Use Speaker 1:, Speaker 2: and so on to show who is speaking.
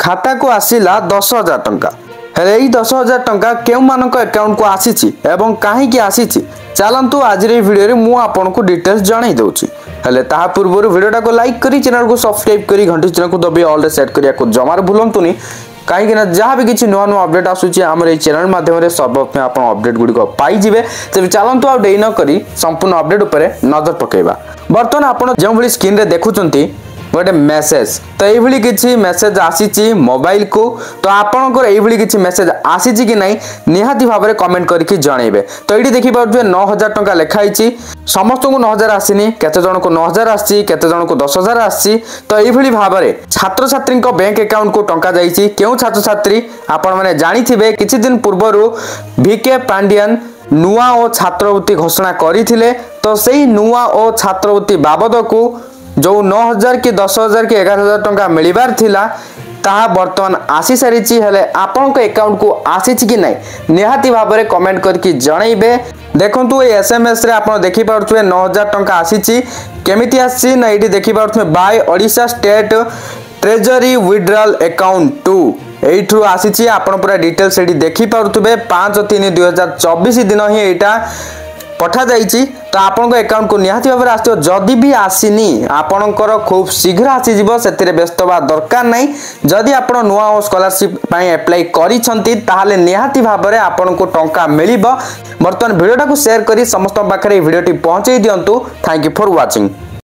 Speaker 1: खाता को आसीला 10,000 टंका हेले एई 10,000 टंका केउ मानक अकाउंट को आसीची एवं काहे की आसीची चलंतु आज रे वीडियो रे मु आपन को डिटेल्स जणाई दउची हेले ताहा पूर्व वीडियोटा को लाइक करी चैनल को सब्सक्राइब करी घंटी चिन्ह को दबी ऑल रे सेट करिया को जमार भूलंतुनी कहीं जहाँ भी किसी नुआ नुआ अपडेट आसूची आम ये चैनल माध्यम सर्वप्रथम आप अपडेट गुड़िक पाइबे तेज चलतु आ डेई नक संपूर्ण अपडेट उपर नजर पकेबा। बर्तमान आप जो भाई स्क्रीन रे देखुंती गोटे मेसेज तो ये किसी मेसेज आसी मोबाइल को तो आपंकर ये किसी मेसेज आसी कि नहीं निहाती भाव में कमेंट करके जनइबे। तो ये देखिए 9,000 टंका लिखाई समस्त को 9,000 आसनी केते जन को 9,000 आसी केते जन को 10,000 आसी। तो ये भाव में छात्र छात्री बैंक अकाउंट को टंका जाइए क्यों छात्र छात्री आपण मैंने जानी किछि दिन पूर्वर VK पांडियन नुआ और छात्रवृत्ति घोषणा करथिले। तो सही नुआ और छात्रवृत्ति बाबद को जो 9,000 कि 10,000 कि 11,000 टंका मिलबार थिला ताहा वर्तमान आसी सारी हेले आपनक अकाउंट को आसी कि नहीं निहाती भाव में कमेंट करके जनइबे। देखंतु ए SMS रे आपण देखि पारुछे 9,000 टंका आसी केमिति आसी ना एठी देखि पारुछे by Odisha state treasury withdrawal account 2 एठू आसी आपण पूरा डिटेल्स एठी देखि पारुथबे 5/3/2024 दिन ही एटा पठा जाइए। तो आपण अकाउंट को निहाती भाव आसो जदि भी आसीनी आपणकर खूब शीघ्र आसीज से व्यस्त हवा दरकार नहीं। जदि आप नुआ स्कॉलरशिप एप्लाई करिसेंती ताहाले निहाती भाव में आपन को टंका मिल। बर्तमान वीडियोटा को शेयर करी समस्त पाखे वीडियोटी पहुंचाई दिंतु। Thank you for watching.